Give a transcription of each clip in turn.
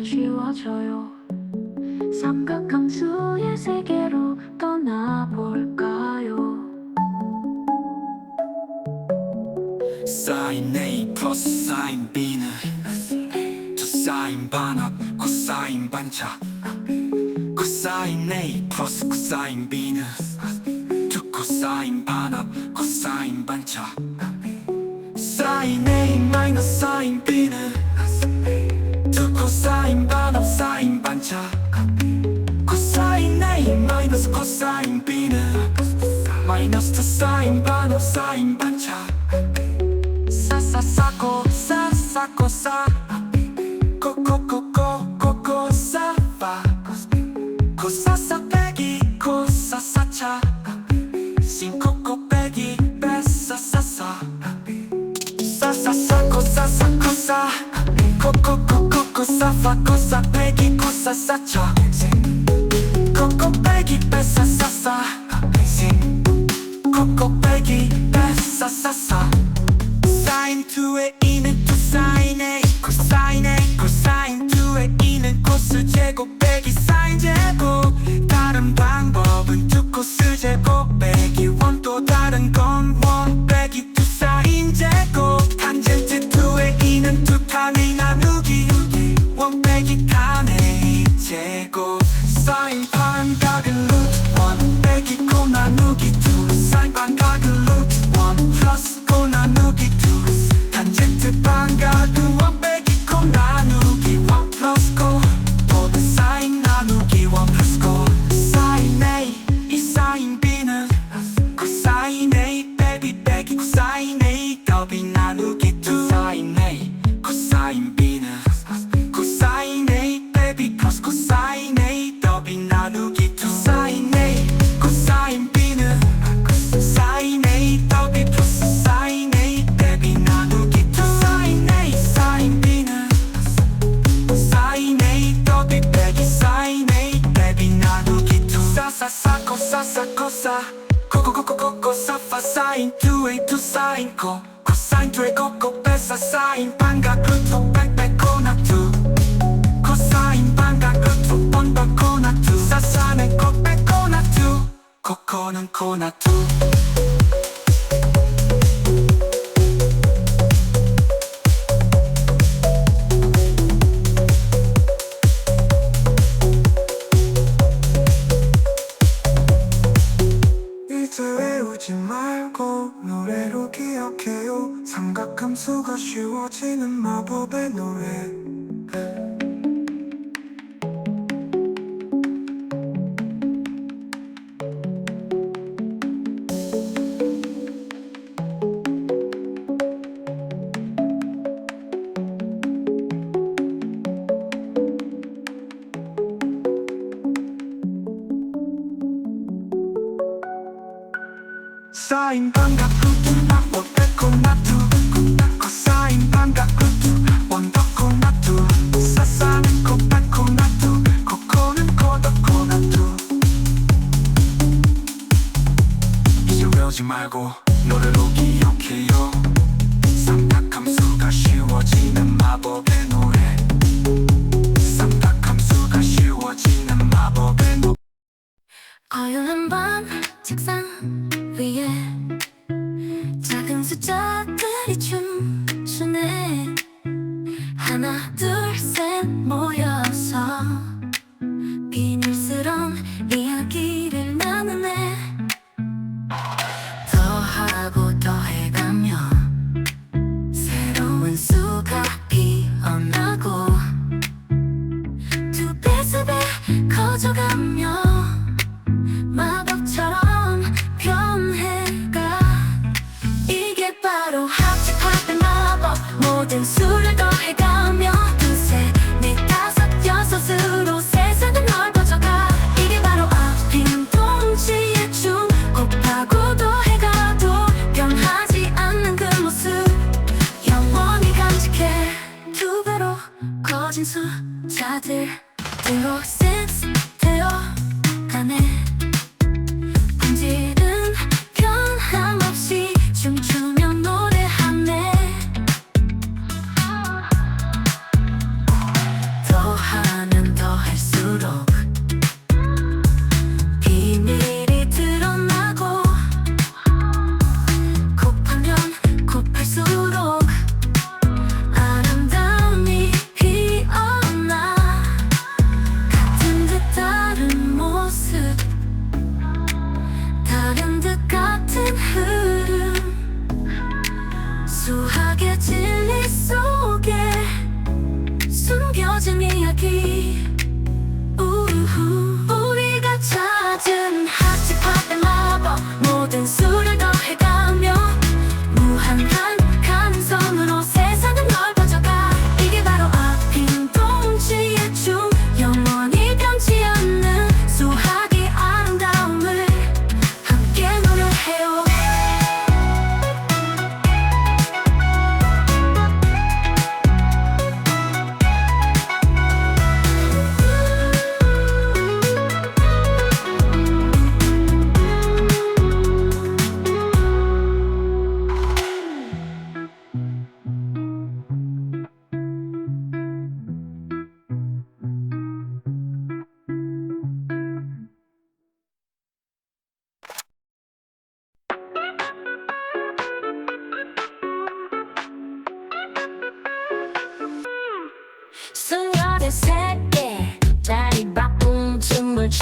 쉬워져요. 삼각함수의 세계로 떠나볼까요? 사인 A 플러스 사인 B는 두 사인 반합 코사인 반차. 코사인 A 플러스 코사인 B는 두 코사인 반합 코사인 반차. 사인 A 마이너스 사인 B는 두 코사인 반합 사인 반차. 코사인 A 마이너스 코사인 B는 마이너스 두 사인 반합 사인 반차. 사사사코 사사코 사 코코코코코코 사파 코사사 빼기 코사사차 신코코 빼기 빼사사사 사사사코 사사코 사 코코코코코 사파 코사 빼기 코사사차 코코 빼기 빼사사사 코코 빼기 빼사사사. 사인 2의 2는 2 사인 A 코사인 A 코사인 2의 2는 코스 제곱 빼기 사인 제곱. 다른 방법은 2 코스 제곱 빼기 1. 또 다른 건 1 빼기 2 사인 제곱. 탄젠트 2의 2는 2 탄 A 나누기 1 빼기 탄 A 제곱. 사인 반각은 루트 1 빼기 코 나누기 2 사인 반각은 루트 1 플러스 코 나누기 2 탄젠트 반각은 1 빼기 코 나누기 1 플러스 코 모두 사인 나누기 1 플러스 코. 사인 A 이 사인 B는 코사인 A 빼기 코사인 A 더비 나누기 2 사인 A 코사인 B는 코사인 A 빼기 플러스 코사인 A 더비 나누기 2 사인 A 코사인 B는 사인 A 더비 플러스 사인 A 빼기 나누기 2 사인 A 사인 B는 사인 A 더비 빼기 사인 A 빼기 나누기 2 사사사 코사사 코사 코코코코코 사파 사인 2A 2 사인 코 코사인 2의 코코 빼사 사인 반각 루트 빽빽 코나 2 코사인 반각 루트 1 더 코나 2 사사는 코빽 코나 2 코코는 코나 2. 이제 외우지 말고 노래로 기억해요. 삼각함수가 쉬워지는 마법의 노래. 사인 반각 루트 1 빼코나 2 코사인 반각 루트 1 더 코나 2 사사는 코 빼코나 2 코코는 코 더 코나 2. 이제 외우지 말고 노래로 기억해요. 삼각함수가 쉬워지는 마법의 노래. 삼각함수가 쉬워지는 마법의 노래. 어여운 밤 책상 위에 작은 숫자들이 춤추네. 하나 둘 셋 모여서 비밀스러운 이야기를 나누네. 더하고 더해가며 새로운 수가 피어나고 두 배 세 배 커져가며 마법처럼 변해가. 이게 바로 합집합의 마법. 모든 수를 더해가며 두세 네 다섯 여섯으로 세상은 넓어져가. 이게 바로 앞핀 동지의 춤. 곱하고 더해가도 변하지 않는 그 모습 영원히 간직해. 두 배로 커진 숫자들로 센스 되어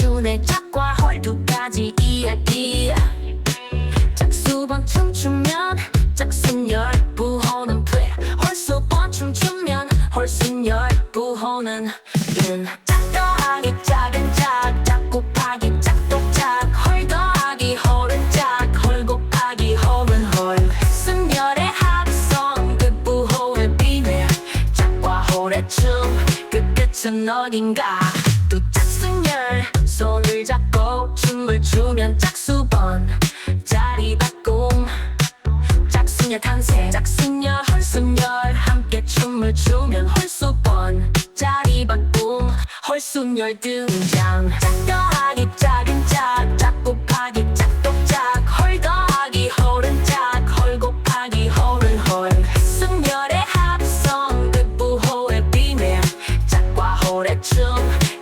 단순해 짝과 홀 두 가지 이야기. 짝수번 춤추면 짝순열 부호는 돼. 홀수번 춤추면 홀순열 부호는 은. 짝 더하기 짝은 짝, 짝 곱하기 짝독짝. 홀 더하기 홀은 짝, 홀 곱하기 홀은 홀. 순열의 합성 그 부호의 비밀. 짝과 홀의 춤 그 끝은 어딘가. 또 짝순열 손을 잡고 춤을 추면 짝수번 자리 바꿈. 짝순열 탄생 짝순열 홀순열 함께 춤을 추면 홀수번 자리 바꿈. 홀순열 등장. 짝 더하기 짝은 짝, 짝 곱하기 짝독짝. 홀 더하기 홀은 짝, 홀 곱하기 홀은 홀. 순열의 합성 그 부호의 비밀. 짝과 홀의 춤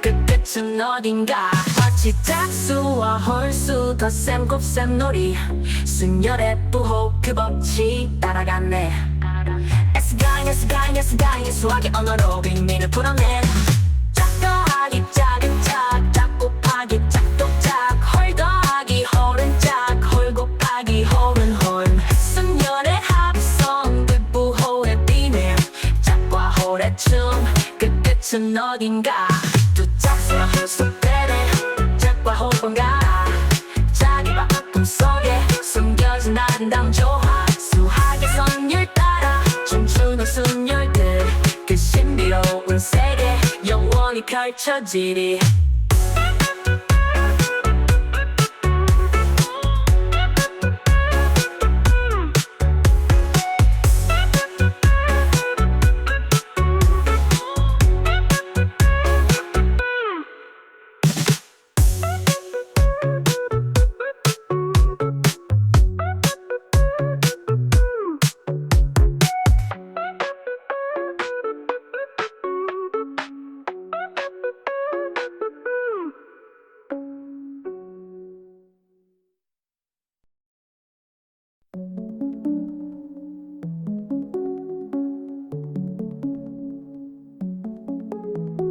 그 끝은 어딘가. 마치 짝수와 홀수 덧셈 곱셈 놀이. 순열의 부호 그 법칙 따라갔네. S가인 수학의 언어로 의미를 풀어내. 짝 더하기 짝은 짝, 짝 곱하기 짝독짝. 홀 더하기 홀은 짝, 홀 곱하기 홀은 홀. 순열의 합성 그 부호의 비밀. 짝과 홀의 춤 그 끝은 어딘가. 두 짝수와 홀수 때래 짝과 홀번가. 자기 바꿈 속에 숨겨진 아름다운 조화. 수학의 선율 따라 춤추는 순열들 그 신비로운 세계 영원히 펼쳐지리.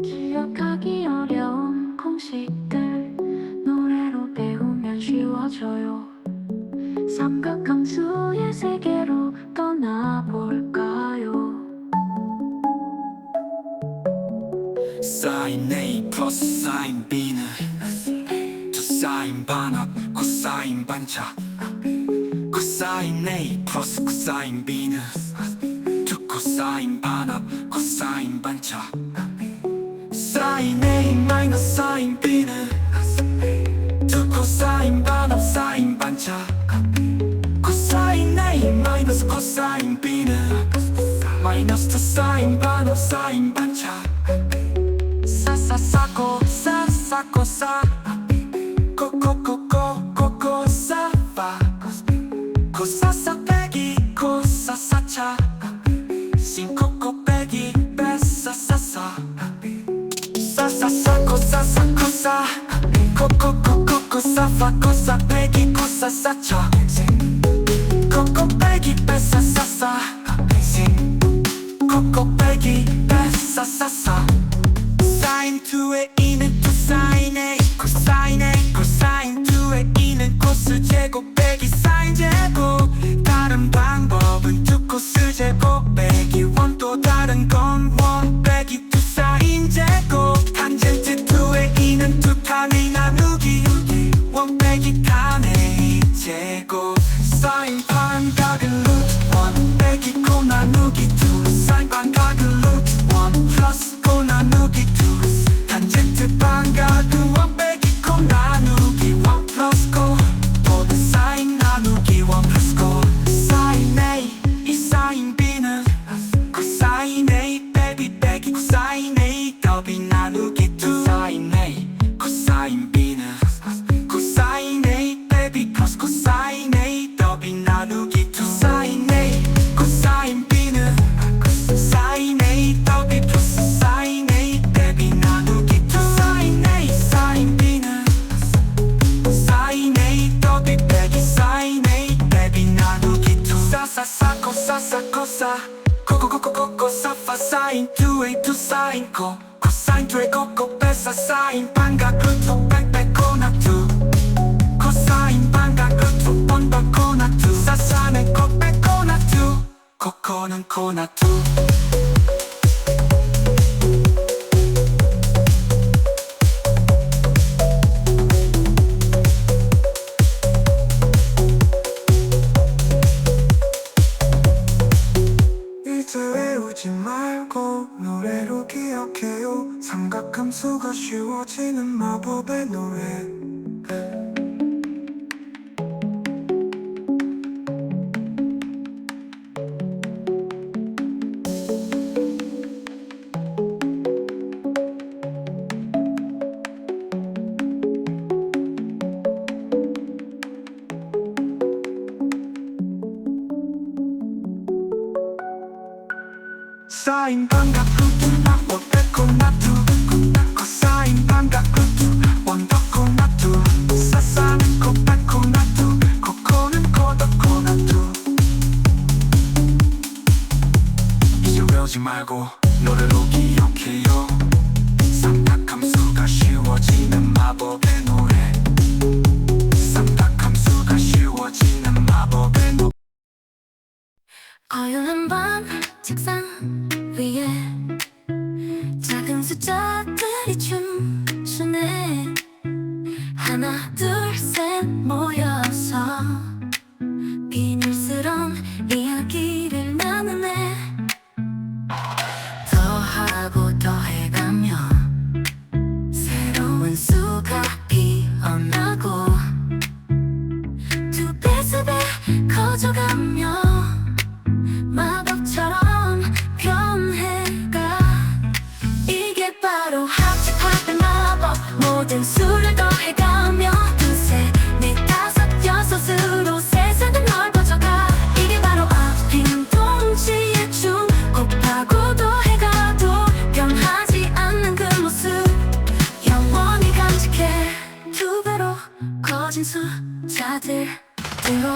기억하기 어려운 공식들 노래로 배우면 쉬워져요. 삼각함수의 세계로 떠나볼까요? 사인 A 플러스 사인 B는 두 사인 반합 코사인 반차. 코사인 A 플러스 코사인 B는 두 코사인 반합 코사인 반차. 사인 A 마이너스 사인 B는 두 코사인 반합 사인 반차. 코사인 A 마이너스 코사인 B는 마이너스 두 사인 반합 사인 반차. 사사사코 사사코 사 코코코코코코 사파 코사사 빼기 코사사차 신코코 빼기 빼사사사 사사사코 사사코사 코코코코코 사파 코사 빼기 코사사차 코코 빼기 빼사사사 코코 빼기 빼사사사. 사인 2의 2는 두 사인 A 코사인 A 코사인 2의 2는 코스 제곱 빼기 사인 제곱. 다른 방법은 두 코스 제곱 빼기 원. 또 다른 건 원 빼기 두 사인 제곱. 탄젠트 2의 2는 두 탄의 나누기 원 빼기 탄의 제곱. 사인 반각은 루트 원 빼기 코 나누기 두. 사인 반각은 루트 원 플러스 코 나누기 두. 탄젠트 반각은 원 빼기 코 나누기 원 플러스 코. 모든 사인 나누기 원 플러스 코. 사인 A 이 사인 B는 코사인 A 빼기 코사인 A 더비 나누기 두. 사인 A 코사인 B는 코사인 A 빼기 플러스 코사인 A 더비 나누기 두. 사인 A 코사인 B는 사인 A 더비 플러스 사인 A 빼기 나누기 두. 사인 A 사인 B는 사인 A 더비 빼기 사인 A 빼기 나누기 두. 사사사코 사사코사 코코코코코 사파 사인 2A 2 사인 코 코사인 2의 코코 빼사 사인 반각 루트 빽빽 코코나투 이제 외우지 말고 노래로 기억해요. 삼각함수가 쉬워지는 마법의 노래. 사인 반갑루트 나고 빼코나투 코사인 반갑루트 원더코나투 사사는 코빼코나투 코코는 코더코나투. 이제 외우지 말고 노래로 기억해요. 삼각함수가 쉬워지는 마법의 노래. 삼각함수가 쉬워지는 마법의 노래. 어여운 밤 책상 위에 작은 숫자들이 춤추네. 하나 둘 셋 모여서 비밀스러운 이야기를 나누네. 더하고 더해가며 새로운 수가 피어나고 두 배 세 배 커져가며 마법처럼 변해가. 이게 바로 합집합의 마법. 모든 수를 더해가며 두세 네 다섯 여섯으로 세상은 넓어져가. 이게 바로 앞핀 동지의 춤. 곱하고 더해가도 변하지 않는 그 모습 영원히 간직해. 두 배로 커진 숫자들로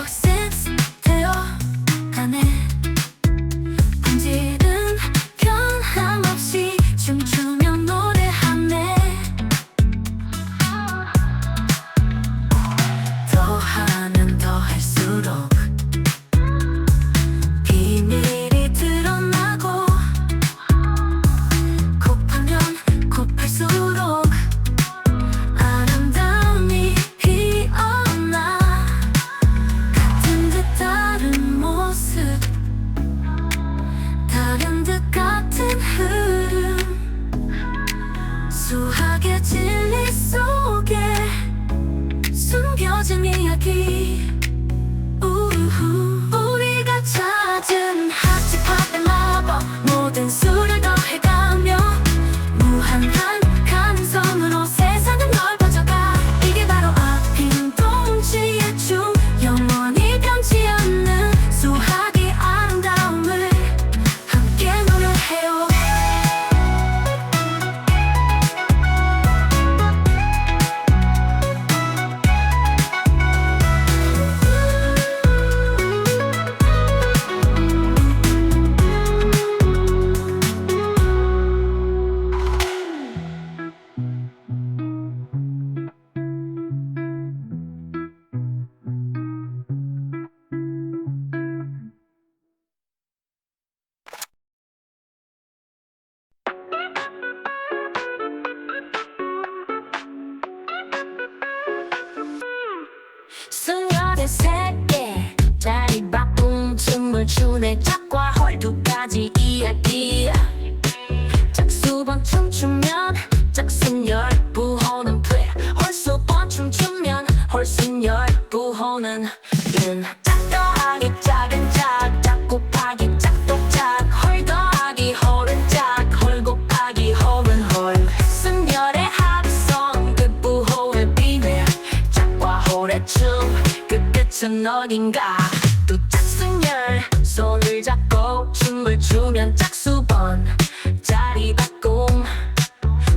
six 되어가네. 본질은 변함없이 춤추며 노래하네. 더하면 더할수록 비밀이 드러나고 곱하면 곱할수록 아름다움이 피어나. 같은 듯 다른 모습 다른 듯 같은 흐름. 수학의 진리 속에 숨겨진 이야기. 우후. 우리가 찾은 합집합의 마법. 모든 수를 더해가며 무한한 가능성으로 세상은 넓어져가. 이게 바로 앞핀 동지의 춤. 영원히 변치 않는 수학의 아름다움을 함께 노래해요. 수녀의 세계 자리 바꿈 춤을 추네. 짝과 헐 두 가지 이야기. 짝수번 춤추면 짝순열 부호는 돼. 홀수번 춤추면 홀순열 부호는 은. 짝 더하기 작은 짝, 짝 곱하기 짝독짝, 헐 더하기 헐은 짝, 헐 곱하기 헐은 헐. 순열의 합성 그 부호의 비밀. 짝과 헐의 춤 그 끝은 어딘가. 또 짝순열 손을 잡고 춤을 추면 짝수번 자리 바꿈.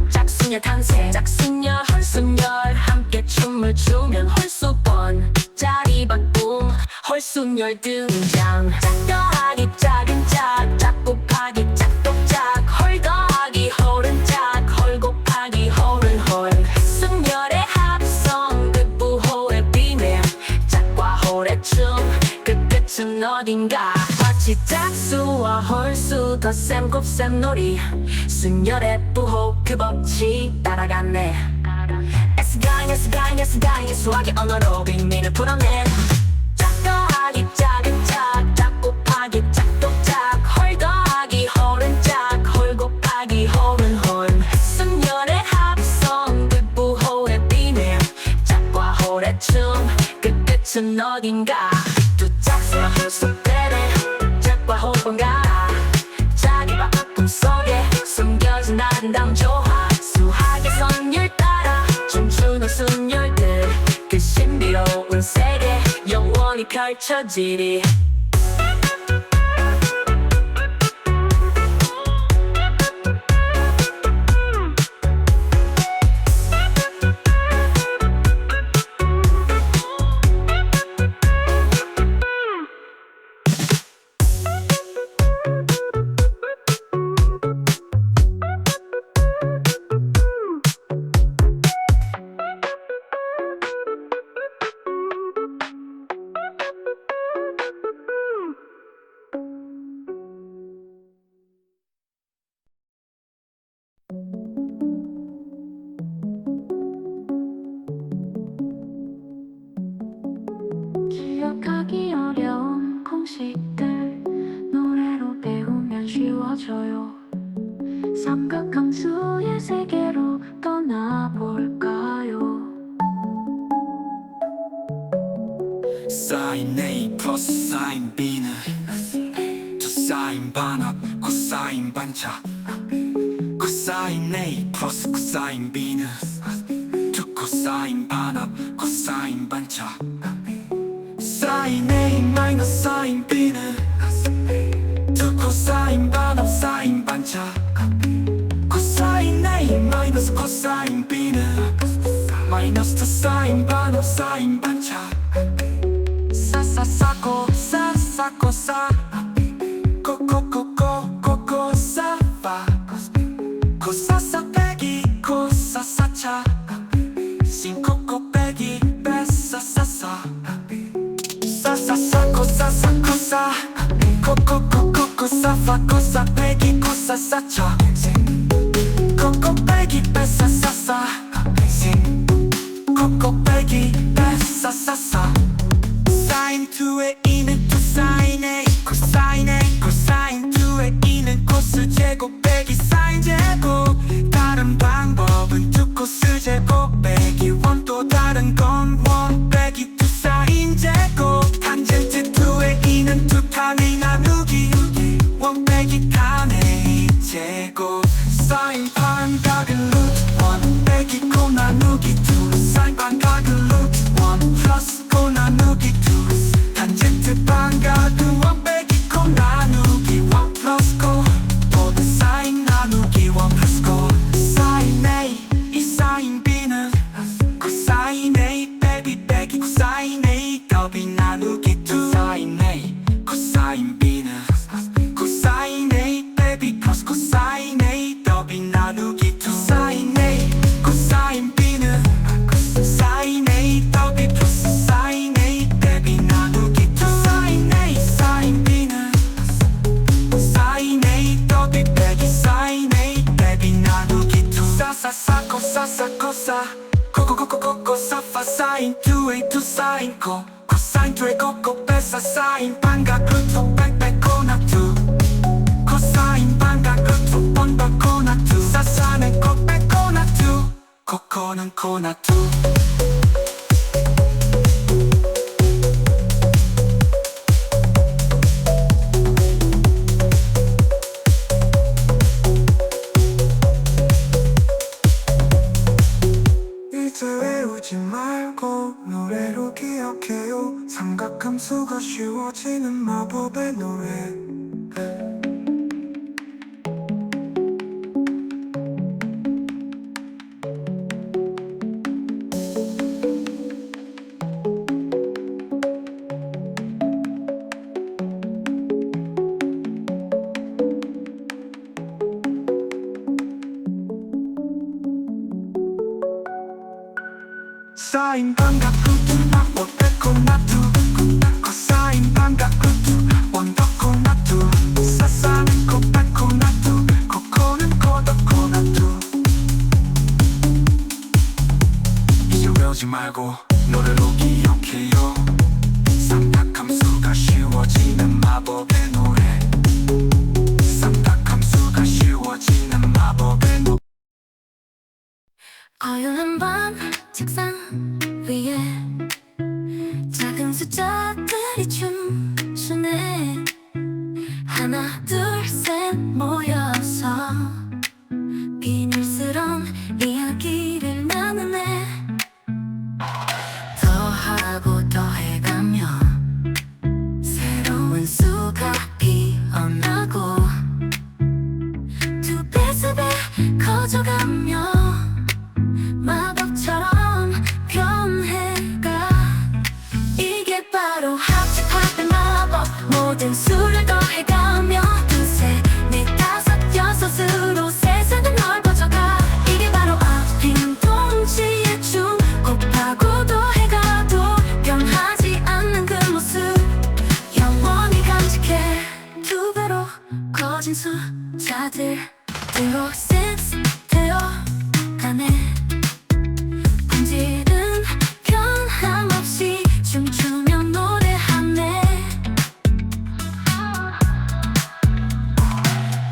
짝순열 탄생. 짝순열 헐순열 함께 춤을 추면 홀수번 자리 바꿈. 헐순열 등장. 짝 더하기 작은 짝, 짝 곱하기 짝독짝, 헐 더하기 헐은 짝, 헐 곱하기 헐은 헐. 순열의 합성 그 부호의 비밀. 짝과 헐의 춤 그 끝은 어딘가. 마치 짝수와 홀수 덧셈 곱셈 놀이 순열의 부호 그 법칙 따라갔네 S가잉 수학의 언어로 빅민을 풀어내 짝 더하기 작은 짝 곱하기 짝독짝 홀 더하기 홀은 짝홀 곱하기 홀은 홀 순열의 합성 그 부호의 비밀 짝과 홀의 춤그 끝은 어딘가 두 짝수와 흡수되네 짝과 홀 번갈아 자기와 아픔 속에 숨겨진 아름다운 조화 수학의 선율 따라 춤추는 순열들 그 신비로운 세계 영원히 펼쳐지리 기억하기 어려운 공식들 노래로 배우면 쉬워져요 삼각함수의 세계로 떠나볼까요 사인 A 플러스 사인 B는 두 사인 반합 코사인 반차 코사인 A 플러스 코사인 B는 두 코사인 반합 코사인 반차 사인 A 마이너스 사인 B는 두 코사인 반합 사인 반차 코사인 A 마이너스 코사인 B는 마이너스 두 사인 반합 사인 반차 사사사코 사사코 사 코코코코코코 사파 코사사 빼기 코사사차 신코코 빼기 빼사사사 사사사코 사사코사 코코코코코 사파 코사 빼기 코사사차 코코 빼기 빼사사사 코코 빼기 빼사사사 사인 2의 2는 두 사인 A 코사인 A 코사인 2의 2는 코스 제곱 빼기 사인 제곱 다른 방법은 두 코스 제곱 빼기 원 또 다른 건 원 빼기 두 사인 제곱 탄젠트 2의 2는 두 탄의 나누기 원 빼기 탄의 제곱 사인 반각은 루트 원 빼기 코 나누기 두 사인 반각은 루트 원 플러스 코 나누기 두 탄젠트 반각은 원 빼기 코 나누기 원 플러스 코 모두 사인 나누기 원 플러스 코 사인 A 이 사인 B는 코사인 A 빼기 코사인 A 더비 나누기 두 사인 A 코사인 B는 코사인 A 빼기 플러스 코사인 A 더비 나누기 두 사인 A 코사인 B는 사인 A 더비 플러스 사인 A 빼기 나누기 두 사인 A 사인 B는 사인 A 더비 빼기 사인 A 빼기 나누기 두 사사사코 사사코사 코코코코코 사파 사인 2A 두 사인 코 코사인 2의 코코 빼사 사인 반각 루트 빽빽 코나 2 코사인 반각 루트 번박 코나 2 사사는 코빽 코나 2 코코는 코나 2 이제 외우지 말고 노래로 기억해요 삼각함수가 쉬워지는 마법의 노래 사인 반각 루트 원 빼고 나두 코사인 반각 루트 원 더 코나 말고 노래로 기억해요. 쌈닭함수가 쉬워지는 마법의 노래. 쌈닭함수가 쉬워지는 마법의 노래. 어여운 밤 책상 위에 작은 숫자들이 춤추네. 하나 둘 셋 모여서 비밀스러운 이야기를 나누네. 더하고 더해가며 새로운 수가 피어나고 두 배 세 배 커져가며 마법처럼 변해가. 이게 바로 합집합의 마법. 모든 수를 더해가며 두세 네 다섯 여섯으로 세상은 넓어져가. 이게 바로 앞핀 동지의 춤. 곱하고 더해가도 변하지 않는 그 모습 영원히 간직해. 두 배로 커진 숫자들로 센스되어 가네. 본질은 변함없이 춤추며 노래하네.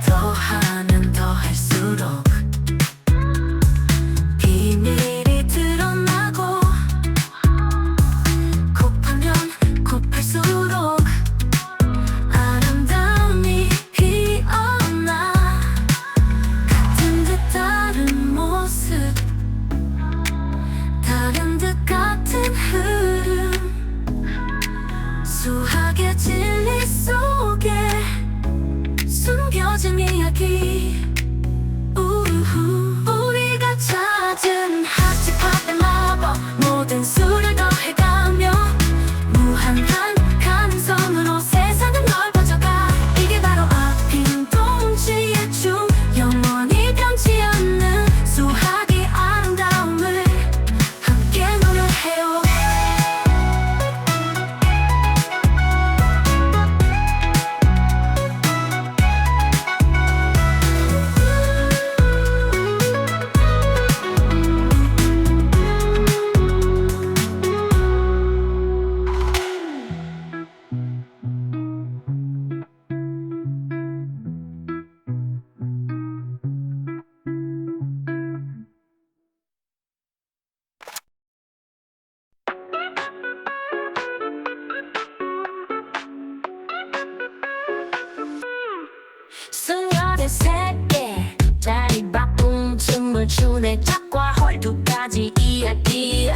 더하면 더할수록 비밀이 드러나고 곱하면 곱할수록 아름다움이 피어나. 같은 듯 다른 모습, 다른 듯 같은 흐름. 수학의 진리 속에 숨겨진 이야기. 우후. 우리가 찾은 합집합의 마법. 모든 수를 더해가며 무한한 가능성으로 세상은 넓어져가. 이게 바로 앞핀 동지의 춤. 영원히 변치 않는 수학의 아름다움을 함께 노래해요. 수녀의 세계 자리 바꿈 춤을 추네. 짝과 헐 두 가지 이야기.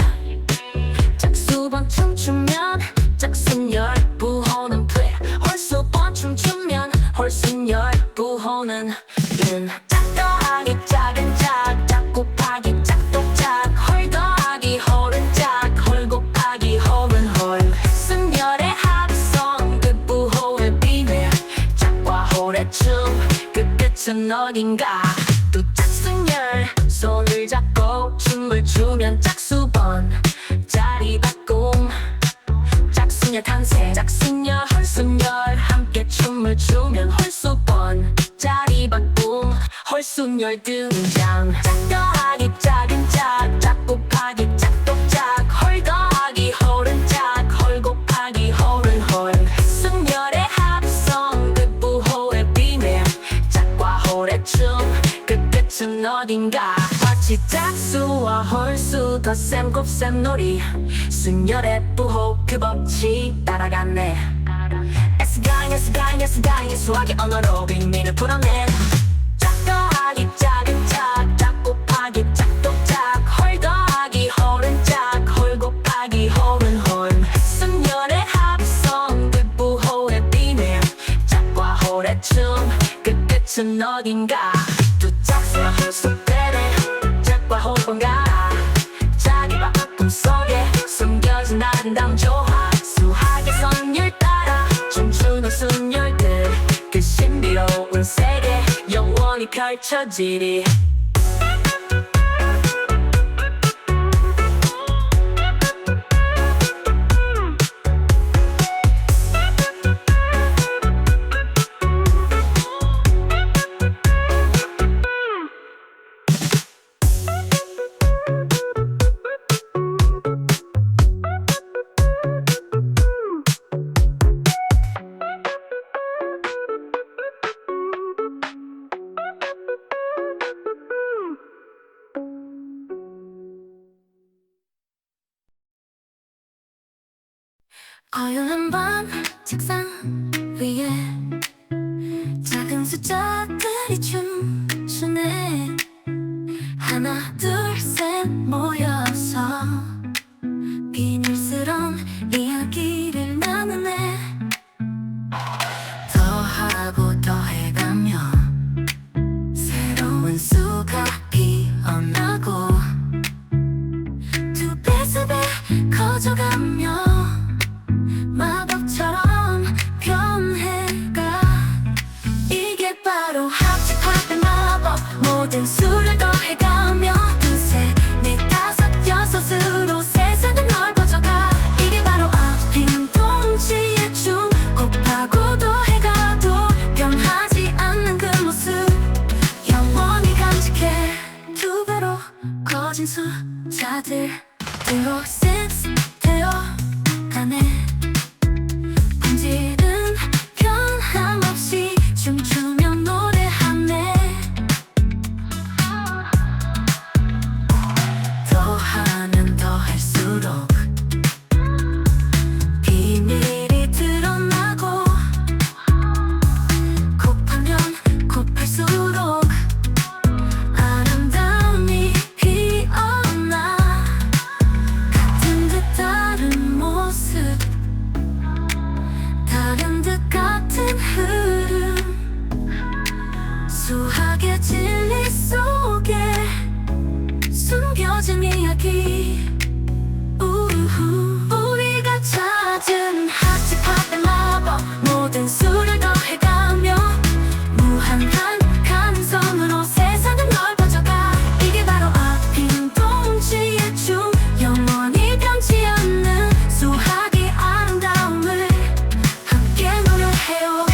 짝수번 춤추면 짝순열 부호는 돼. 홀수번 춤추면 홀순열 부호는 은. 짝 더하기 작은 짝, 짝 곱하기 짝독짝. 헐 더하기 헐은 짝, 헐 곱하기 헐은 헐. 순열의 합성 그 부호의 비밀. 짝과 헐의 춤 그 끝은 어딘가. 또 짝순열 손을 잡고 춤을 추면 짝수번 자리 바꿈. 짝순열 탄생. 짝순열 헐순열 함께 춤을 추면 홀수번 자리 바꿈. 헐순열 등장. 짝 더하기 작은 짝, 짝 곱하기 짝독짝. 헐 더하기 헐은 짝, 헐 곱하기 헐은 헐. 순열의 합성 그 부호의 비밀. 짝과 헐의 춤 그 끝은 어딘가. 마치 짝수와 헐수 덧셈 곱셈 놀이. 순열의 부호 그 법칙 따라갔네. S가잉 수학의 언어로 빅민을 풀어내. 짝 더하기 작은 짝, 짝 곱하기 짝독짝. 헐 더하기 헐은 짝, 헐 곱하기 헐은 헐. 순열의 합성 그 부호의 비밀. 짝과 헐의 춤 그 끝은 어딘가. 두 짝수와 홀수 때네. 짝과 홀번가 자기 바꿈 속에 숨겨진 아름다운 조화. 수학의 선율 따라 춤추는 순열들. 그 신비로운 세계 영원히 펼쳐지리. 어여운 밤 책상 위에 작은 숫자들이 춤추네. 하나 둘 셋 모여서 비밀스러운 이야기를 나누네. 더하고 더해가며 새로운 수가 피어나고 두 배 세 배 커져가며 마법처럼 변해가. 이게 바로 합집합의 마법. 모든 수를 더해가며 두세 네 다섯 여섯으로 세상은 넓어져가. 이게 바로 앞핀 동지의 춤. 곱하고 더해가도 변하지 않는 그 모습 영원히 간직해. 두 배로 커진 숫자들로 센스되어 가네. 본질은 변함없이 춤추며 노래하네. 더하면 더할수록 비밀이 드러나고 곱하면 곱할수록 아름다움이 피어나. 같은 듯 다른 모습, 다른 듯 같은 흐름. 수학의 진리 속에 숨겨진 이야기. 우후. 우리가 찾은 합집합의 마법. 모든 수를 더해가며 무한한 가능성으로 세상은 넓어져가. 이게 바로 앞핀 동지의 춤. 영원히 변치 않는 수학의 아름다움을 함께 노래해요.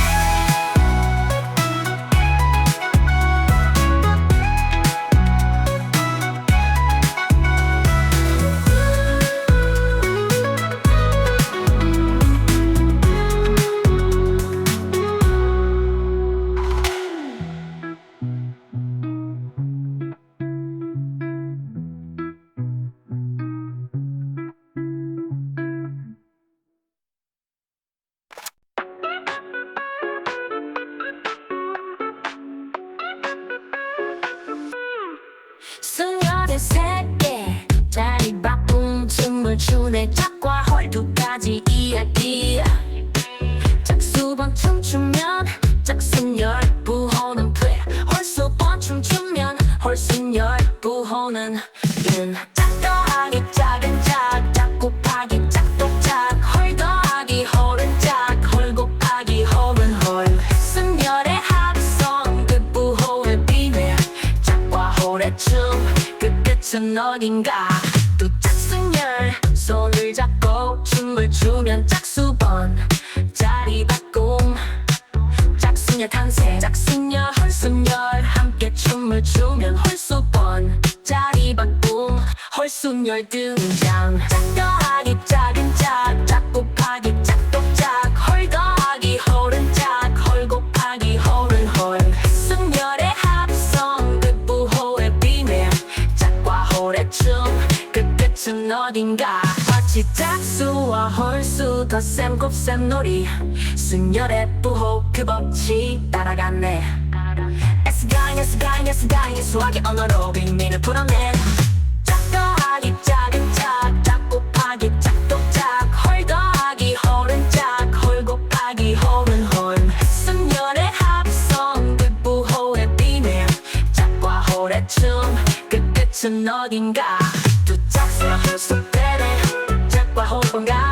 수녀의 세계 자리 바꿈 춤을 추네. 짝과 헐 두 가지 이야기. 짝수번 춤추면 짝순열 부호는 돼. 홀수번 춤추면 홀순열 부호는 은. 짝 더하기 작은 짝, 짝 곱하기 짝독짝, 헐 더하기 헐은 짝, 헐 곱하기 헐은 헐. 순열의 합성 그 부호의 비밀. 짝과 헐의 춤 그 끝은 어딘가. 또 짝순열 손을 잡고 춤을 추면 짝수번 자리 바꿈. 짝순열 탄생. 짝순열 헐순열 함께 춤을 추면 홀수번 자리 바꿈. 헐순열 등장. 짝 더하기 작은 짝, 짝 곱하기 짝독짝, 헐 더하기 헐은 짝, 헐 곱하기 헐은 헐. 순열의 합성 그 부호의 비밀. 짝과 헐의 춤 그 끝은 어딘가. 마치 짝수와 헐수 덧셈 곱셈 놀이. 순열의 부호 그 법칙 따라갔네. S가인 수학의 언어로 빅민을 풀어내. 짝 더하기 작은 짝, 짝 곱하기 짝독짝, 헐 더하기 헐은 짝, 헐 곱하기 헐은 헐. 순열의 합성 그 부호의 비밀. 짝과 헐의 춤 그 끝은 어딘가. 두 짝수와 홀수 때네. 짝과 헐번가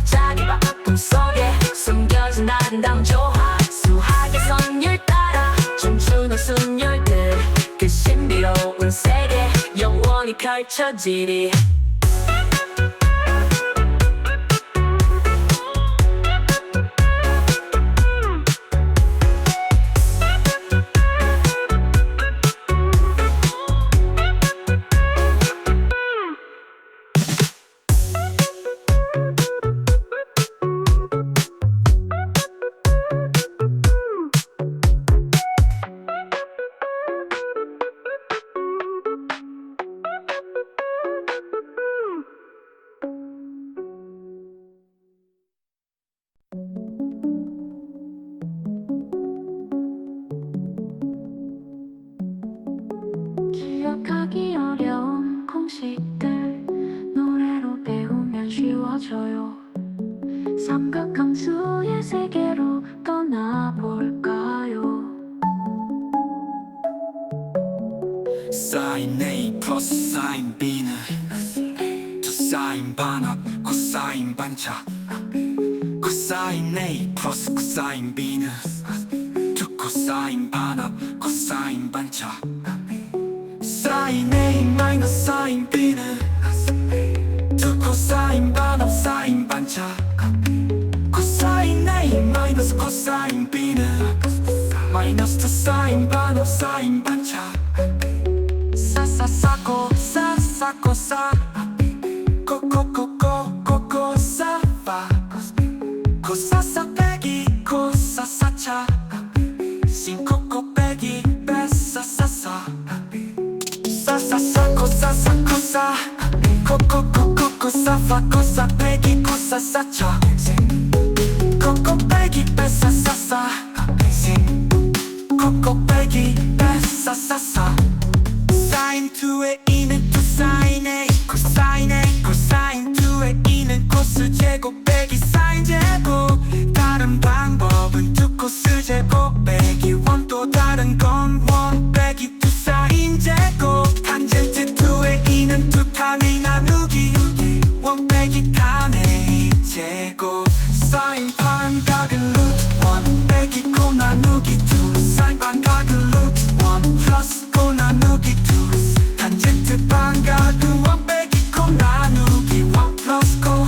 자기 바꿈 속에 숨겨진 아름다운 조화. 수학의 선율 따라 춤추는 순열들 그 신비로운 세계 영원히 펼쳐지리. 쉬워져요. 삼각함수의 세계로 떠나볼까요? 사인 A 플러스 사인 B는 두 사인 반합 코사인 반차. 코사인 A 플러스 코사인 B는 두 코사인 반합 코사인 반차. 사인 A 마이너스 사인 B는 두 코사인 반합 사인 반차. 코사인 A 마이너스 코사인 B는 마이너스 두 사인 반합 사인 반차. 사사사고 사사고 사 코코코코코코 사파 코사사 빼기 코사사차 신코코 빼기 빼사사사 사사사 코사사 코사 코코코코코 사파 코사 빼기 코사사차 코코 빼기 빼사사사 코코 빼기 빼사사사 사인 2의 2는 2 사인 A 코사인 A 코사인 2의 2는 코스 제곱 빼기 사인 제곱. 다른 방법은 2 코스 제곱 빼기 1. 또 다른 건 1 빼기 2 사인 제곱. 탄젠트 2의 2는 2 탄 A 나누기 1 빼기 탄 A 제곱. 사인 반각은 루트 1 빼기 코 나누기 2 사인 반각은 루트 1 플러스 코 나누기 2 탄젠트 반각은 1 빼기 코 나누기 1 플러스 코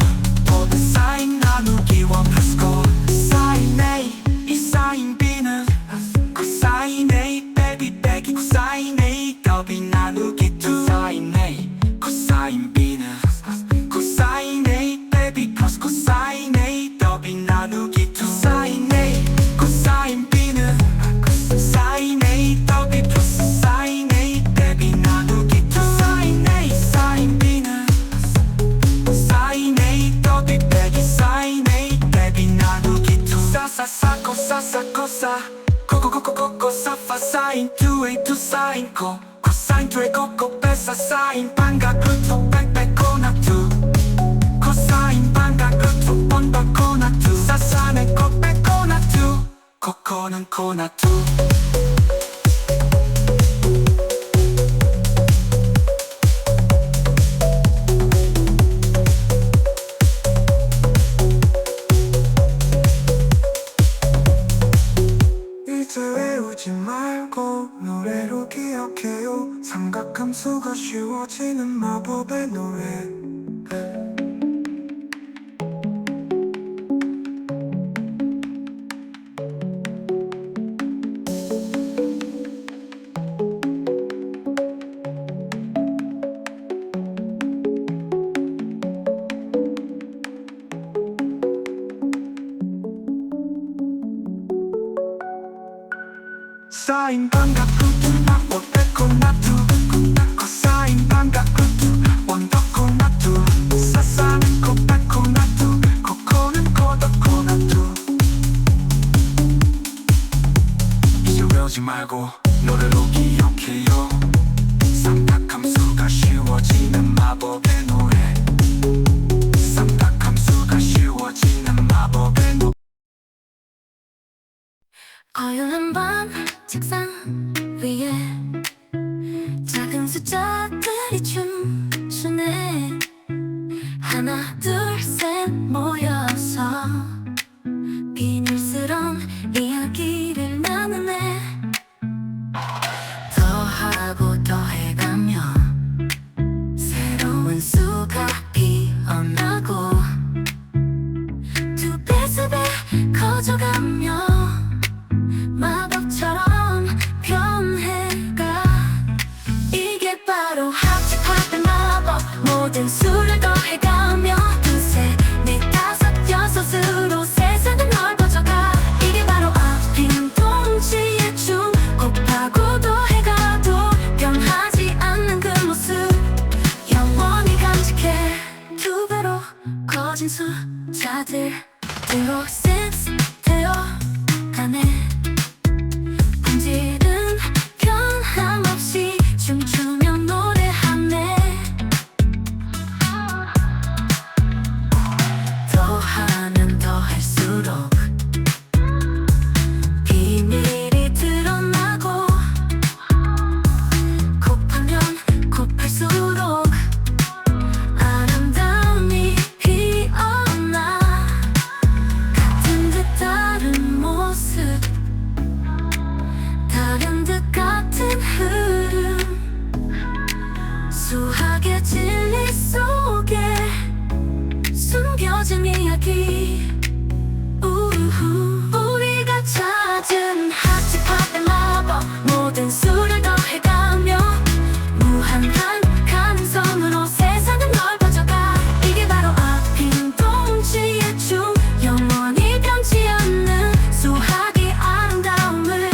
모두 사인 나누기 1 플러스 코. 사인 A 이 사인 B는 코사인 A 빼기 코사인 A 더비 나누기 2 사인 A 코사인 B는 코사인 A 빼기 플러스 코사인 A 더비 나누기 2 사인 A 코사인 B는 사인 A 더비 플러스 사인 A 빼기 나누기 2 사인 A 사인 B는 사인 A 더비 빼기 사인 A 빼기 나누기 2 사사사 코사사 코사 코코코코코 사파 사인 2A 2 사인 코 코사인 2의 코코 빼사 사인 반각 루트 빽빽 코나 2 코사인 반각 루트 번번 코나 2 사사는 코빽 코나 2 코코는 코나 2. 이제 외우지 말고 노래로 기억해요. 삼각함수가 쉬워지는 마법의 노래. 사인 반각 루트 나고 빼고 나두 코사인 반각 루트 원더 코나두 사사는 코 빼고 나두 코코는 코더 코나두. 이제 외우지 말고 노래로 기억해요. 삼각함수가 쉬워지는 마법의 노래. 삼각함수가 쉬워지는 마법의 노래. 어여운 밤 책상 위에 작은 숫자들이 춤추네. 하나 둘 셋 모여서 비밀스러운 이야기를 나누네. 더하고 더해가며 새로운 수가 피어나고 두 배 세 배 커져가며 마법처럼 변해가. 이게 바로 합집합의 마법. 모든 수를 더해가며 두세 네 다섯 여섯으로 세상은 넓어져가. 이게 바로 앞이는 동지의 춤. 곱하고 더해가도 변하지 않는 그 모습 영원히 간직해. 두 배로 커진 숫자들로 센스 되어가네. 본질은 변함없이 춤추며 노래하네. 빼기 우리가 찾은 합집합의 마법 모든 수를 더해가며 무한한 가능성으로 세상은 넓어져가 이게 바로 아핀 동지의 춤 영원히 변치 않는 수학의 아름다움을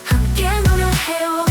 함께 노래해요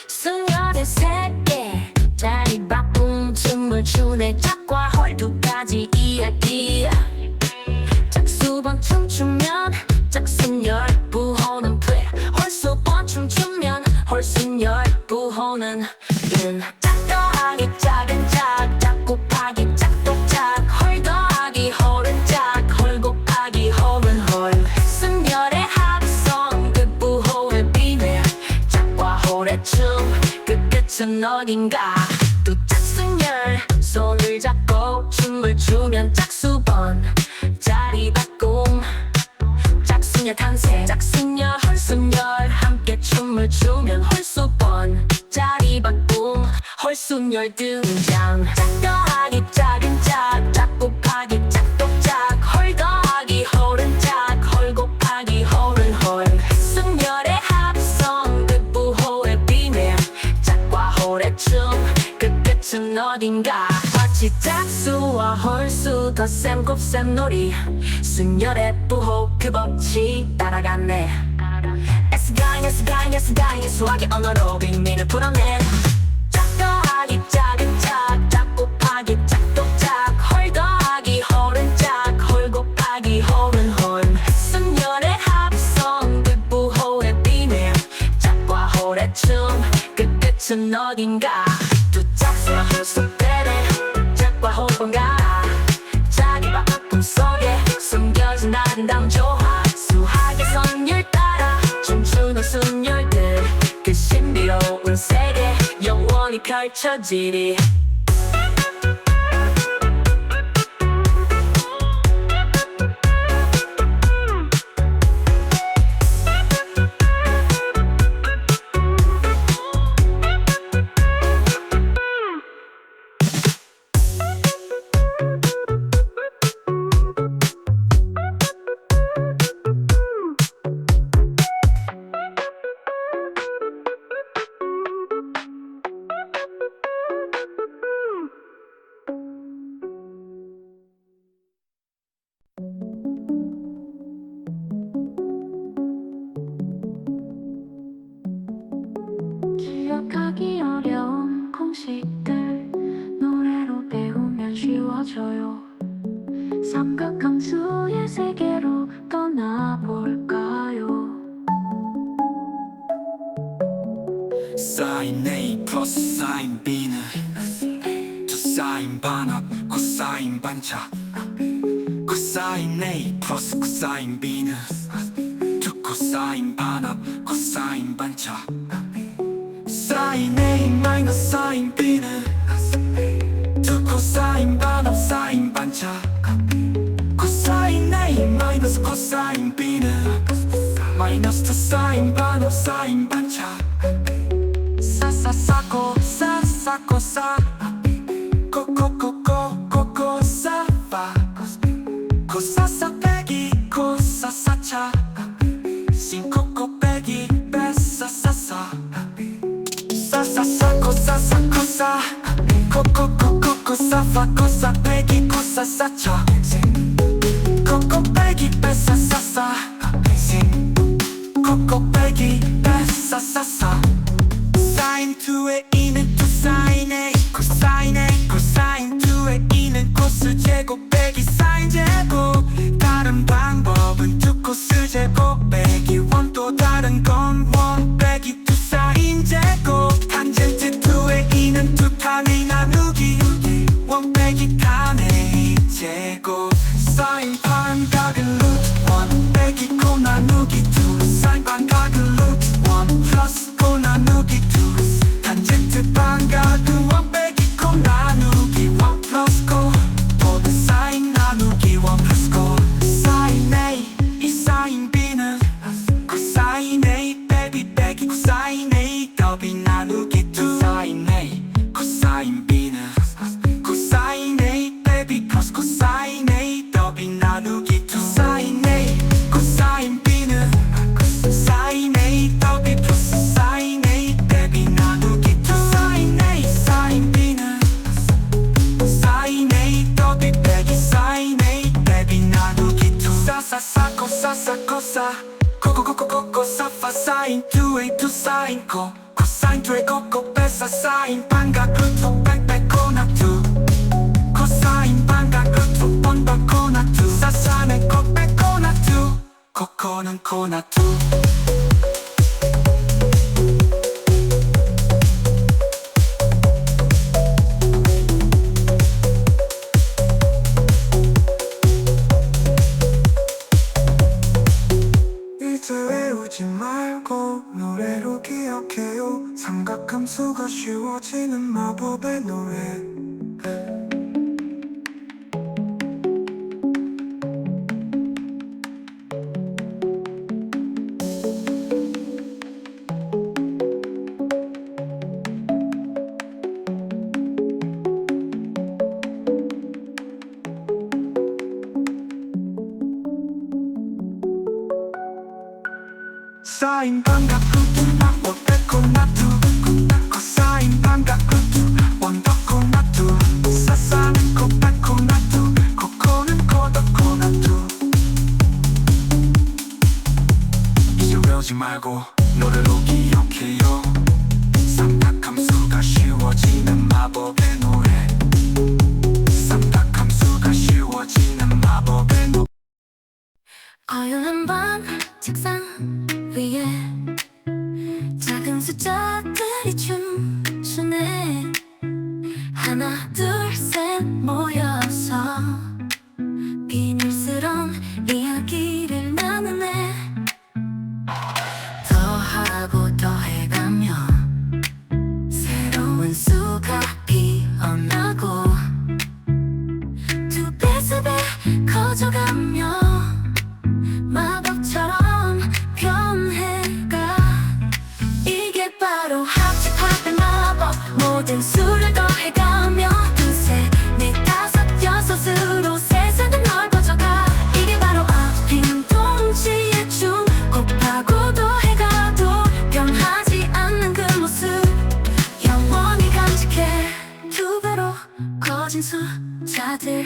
수녀의 세계 자리 바꿈 춤을 추네 짝과 헐 두 가지 이야기 짝수번 춤추면 짝순열 부호는 돼 헐수번 춤추면 헐순열 부호는 은 짝 더하기 작은 짝 곱하기 짝독짝 헐 더하기 헐은 짝헐 곱하기 헐은 헐 순열의 합성 그 부호의 비밀 짝과 헐의 춤 그 끝은 어딘가 또 짝순열 손을 잡고 춤을 추면 짝수번 자리 바꿈 짝순열 탄생 짝순열 헐순열 함께 춤을 추면 헐수번 자리 바꿈 헐순열 등장 짝 더하기 작은 짝 곱하기 짝독짝 헐 더하기 헐은 짝헐 곱하기 헐은 헐 순열의 합성 그 부호의 비밀 짝과 헐의 춤 그 끝은 어딘가 마치 짝수와 헐수 덧셈 곱셈 놀이 순열의 부호 그 법칙 따라갔네 S가잉 수학의 언어로 빅민을 풀어내 짝 더하기 작은 짝 곱하기 짝독짝 헐 더하기 헐은 짝헐 곱하기 헐은 헐 순열의 합성 그 부호의 비밀 짝과 헐의 춤 그 끝은 어딘가 두 짝수와 헐수 빼내 짝과 헐번가 자기 바꿈 속에 숨겨진 아름다운 조화 수학의 선율 따라 춤추는 순열들 그 신비로운 세계 영원히 펼쳐지리 기억하기 어려운 공식들 노래로 배우면 쉬워져요 삼각함수의 세계로 떠나볼까요 사인 A 플러스 사인 B는 두 사인 반합 코사인 반차 코사인 A 플러스 코사인 B는 두 코사인 반합 코사인 반차 사인 A 마이너스 사인 B는 두 코사인 반합 사인 반차 코사인 A 마이너스 코사인 B는 마이너스 두 사인 반합 사인 반차 사사사코 사사코 사 코코코코 코코사 파 코사사 빼기 코사사차 신코코 빼기 빼사사사 사사사코 사사코사 코코코코코사파 코사 빼기 코사사차 코코 빼기 빼사사사 코코 빼기 빼사사사 사인 2의 2는 두 사인 A 코사인 A 코사인 2의 2는 코스 제곱 빼기 사인 제곱 다른 방법은 두 코스 제곱 빼기 원 또 다른 건 원 빼기 두 사인 제곱 탄젠트 2의 2는 두 나누기 두 사인 A 코사인 B는 코사인 A 베이비 플러스 코사인 A 더비 나누기 두 사인 A 코사인 B는 사인 A 더비 플러스 사인 A 베이비 나누기 두 사인 A 사인 B는 사인 A 더비 빼기 사인 A 베이비 나누기 두 사사사 코사사 코사 코코코코코사 사인 2A 2 사인 코 코사인 2A 코코 빼사 사인 반각 루트 빽빽 코나 2 코사인 반각 루트 번번 코나 2 사사는 코빽 코나 2 코코는 코나 2 이제 외우지 말고 노래로 기억해요 삼각함수가 쉬워지는 마법의 노래 사인 반각 루트 마법 빼코나 2 코사인 반각 루트 원더 코나 2 사사는 코백 코나 2 코코는 코더 코나 2 이제 외우지 말고 노래로 기억해요 삼각함수가 쉬워지는 마법의 노래 삼각함수가 쉬워지는 마법의 노래 어여운 밤 책상 위에 작은 숫자들이 춤추네 하나 둘 셋 모여서 비밀스러운 이야기를 나누네 더하고 더해가며 새로운 수가 피어나고 두 배 세 배 커져가며 마법처럼 변해가 이게 바로 합집합의 마법 모든 수를 더해가며 두세 네 다섯 여섯으로 세상은 넓어져가 이게 바로 앞핀 동지의 춤 곱하고 더해가도 변하지 않는 그 모습 영원히 간직해 두 배로 커진 숫자들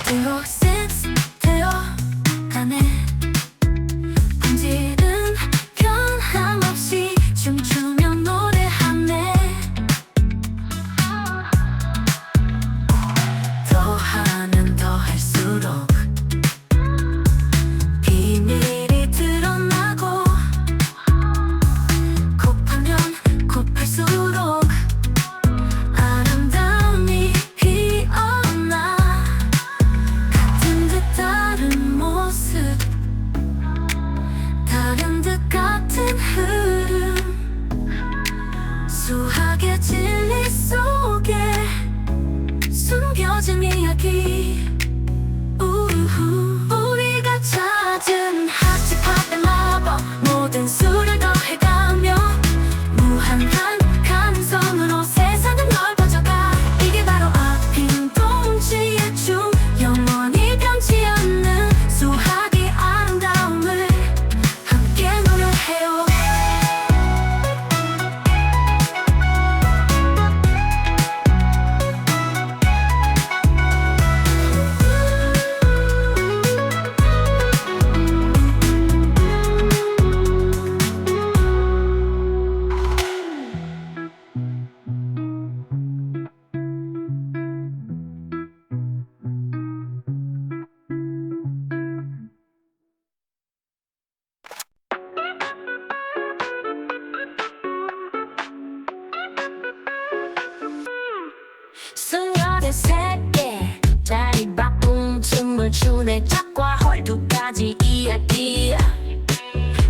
들어 six 되어가네 본질은 변함없이 춤추며 노래하네 더하면 더할수록 비밀이 드러나고 곱하면 곱할수록 아름다움이 피어나 같은 듯 다른 모습 다른 듯 같은 흐름 수학의 진리 속에 숨겨진 이야기 우후. 우리가 찾은 합집합의 마법 모든 수를 더해가며 무한한 가능성으로 세상은 넓어져가 이게 바로 앞핀 동지의 춤 영원히 변치 않는 수학의 아름다움을 함께 노래해요 수녀의 세계 자리 바꿈 춤을 추네 짝과 헐 두 가지 이야기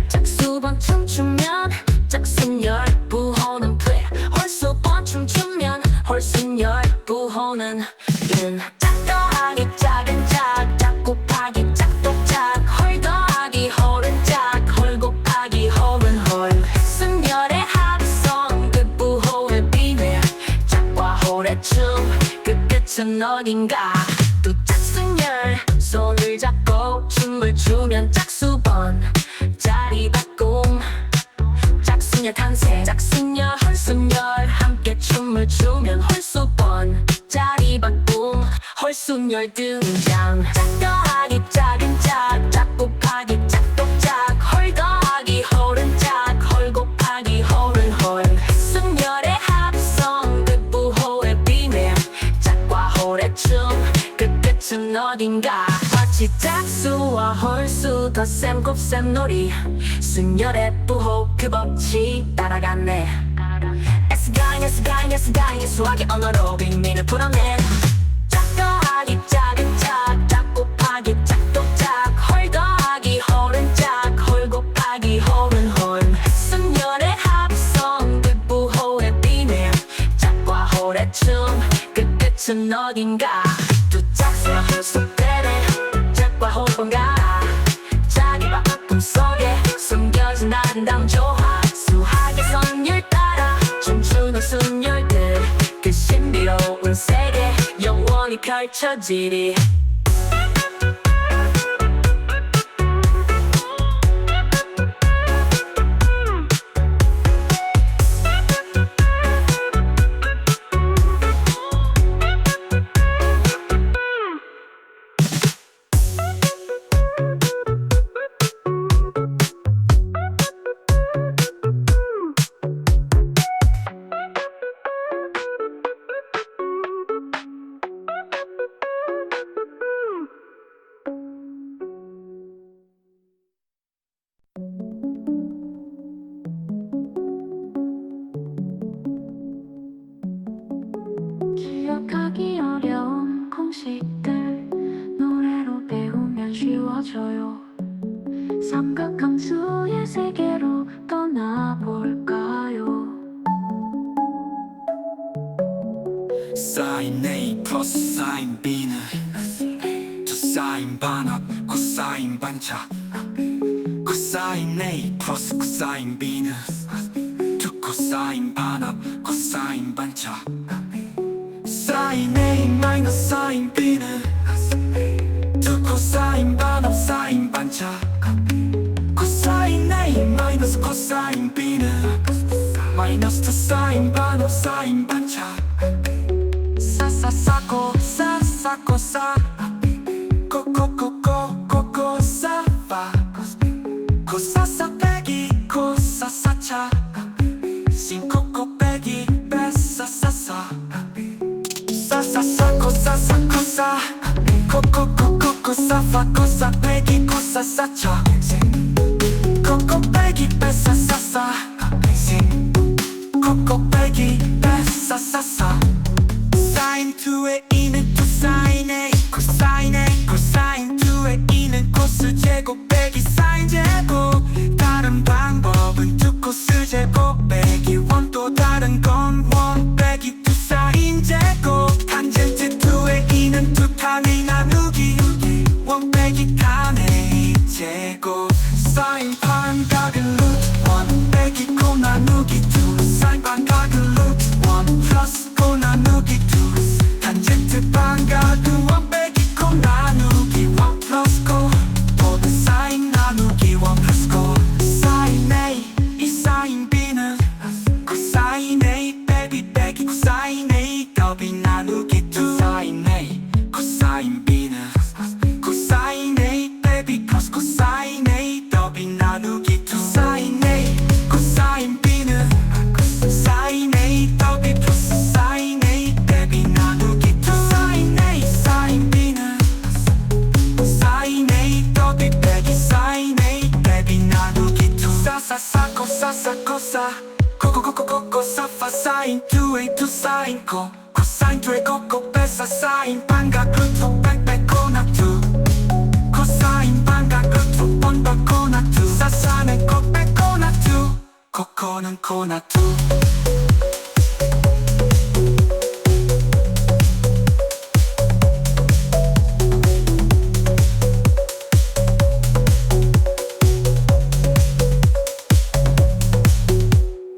짝수번 춤추면 짝순열 부호는 플레 홀수번 춤추면 홀순열 부호는 은 짝 더하기 작은 짝 곱하기 짝독짝 헐 더하기 헐은 짝 헐 곱하기 헐은 헐 순열의 합성 그 부호 춤그 끝은 어딘가 또 짝순열 손을 잡고 춤을 추면 짝수번 자리 바꿈 짝수녀 탄생 짝수녀 헐순열 함께 춤을 추면 헐수번 자리 바꿈 헐순열 등장 짝 더하기 작은 짝, 짝 곱하기 짝 똑짝 헐 더하기 헐은 짝, 헐 곱하기 헐은 헐 순열의 합성 그 부호의 비밀 짝과 헐의 춤그 끝은 어딘가 마치 짝수와 헐수 덧셈 곱셈 놀이 순열의 부호 그 법칙 따라갔네 S가잉 수학의 언어로 빅민을 풀어내 짝 더하기 작은 짝, 짝 곱하기 짝 똑짝 헐 더하기 헐은 짝, 헐 곱하기 헐은 헐 순열의 합성 그 부호의 비밀 짝과 헐의 춤그 끝은 어딘가 두 짝수여 헐수 때래 짝과 헐번가 자기 바꿈 속에 숨겨진 아름다운 조화 수학의 선율 따라 춤추는 순열들 그 신비로운 세계 영원히 펼쳐지리 기억하기 어려운 공식들 노래로 배우면 쉬워져요 삼각함수의 세계로 떠나볼까요 사인 A 플러스 사인 B는 두 사인 반합 코사인 반차 코사인 A 플러스 코사인 B는 두 코사인 반합 코사인 반차 사인 A 마이너스 사인 B는 두 코사인 반합 사인 반차 코사인 A 마이너스 코사인 B는 마이너스 두 사인 반합 사인 반차 사사사코 사사코 사 코코코코코코 사파 코사사 빼기 코사사차 신코코 빼기 빼사사사 사사사코 사사코사 코코코코코 사파 코사 빼기 코사사차 코코 빼기 빼사사사 코코 빼기 빼사사사 사인 2의 2는 또 사인 A 코사인 A 코사인 2의 2는 코스 제곱 빼기 사인 제곱 다른 방법은 두 코스 제곱 빼기 원 또 다른 건 원 빼기 두 사인 제곱 탄젠트 2의 2는 두 탄의 나누기 원 빼기 탄의 제곱 사인 반각은 루트 원 빼기 코 나누기 두 사인 반각은 루트 원 플러스 코 나누기 두 탄젠트 반각은 원 빼기 코 나누기 원 플러스 코 모든 사인 나누기 원 플러스 코 사인 A 이 사인 B는 코사인 A 빼기 코사인 A 더비 나누기 두 사인 A 코사인 B는 코사인 A 빼기 플러스 코사인 A 더비 나누기 두 사인 A 코사인 B는 사인 A 더비 플러스 사인 A 빼기 나누기 두 사인 A 사인 B는 사인 A 더비 빼기 사인 A 빼기 나누기 두 사사사 코사사 코사 코코코코코 사파 사인 2A 2 사인 코 코사인 2의 코코 빼사 사인 반각 루트 빽빽 코나 2 코사인 반각 루트 원바 코나 2 사사는 코빽 코나 2 코코는 코나 2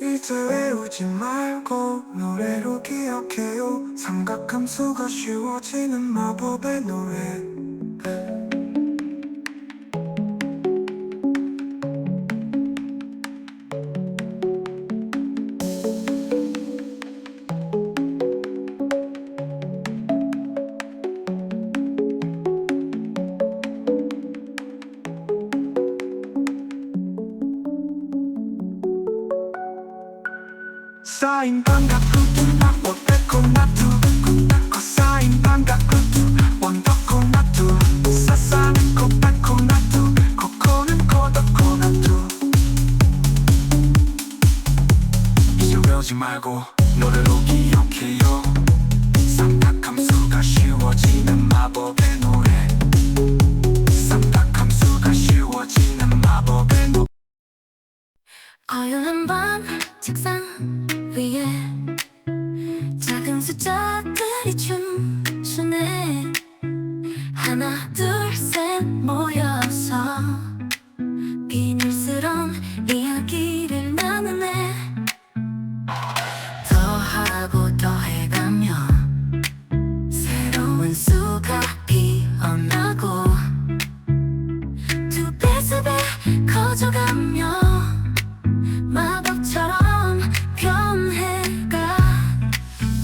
이제 외우지 말고 노래로 기억해요. 삼각함수가 쉬워지는 마법의 노래. 쌓인 반갑 루트 나못 뺏고 나투 코사인 반갑 루트 원더코 나투 싸싸는 코 뺏고 나투 코코는 코덕코 나투 이제 외우지 말고 노래로 기억해요. 삼각함수가 쉬워지는 마법의 노래. 삼각함수가 쉬워지는 마법의 노래. 어여운 밤 책상 위에 작은 숫자들이 춤추네. 하나 둘 셋 모여서 비밀스러운 이야기를 나누네. 더하고 더해가며 새로운 수가 피어나고 두 배 세 배 커져가며 마법처럼 변해가.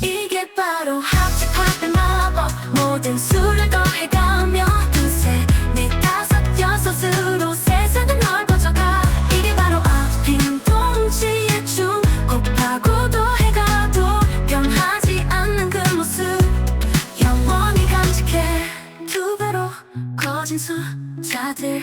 이게 바로 합집합의 마법. 모든 수를 더해가며 두세 네 다섯 여섯으로 세상은 넓어져가. 이게 바로 빈동지의 춤. 곱하고 더해가도 변하지 않는 그 모습 영원히 간직해. 두 배로 커진 숫자들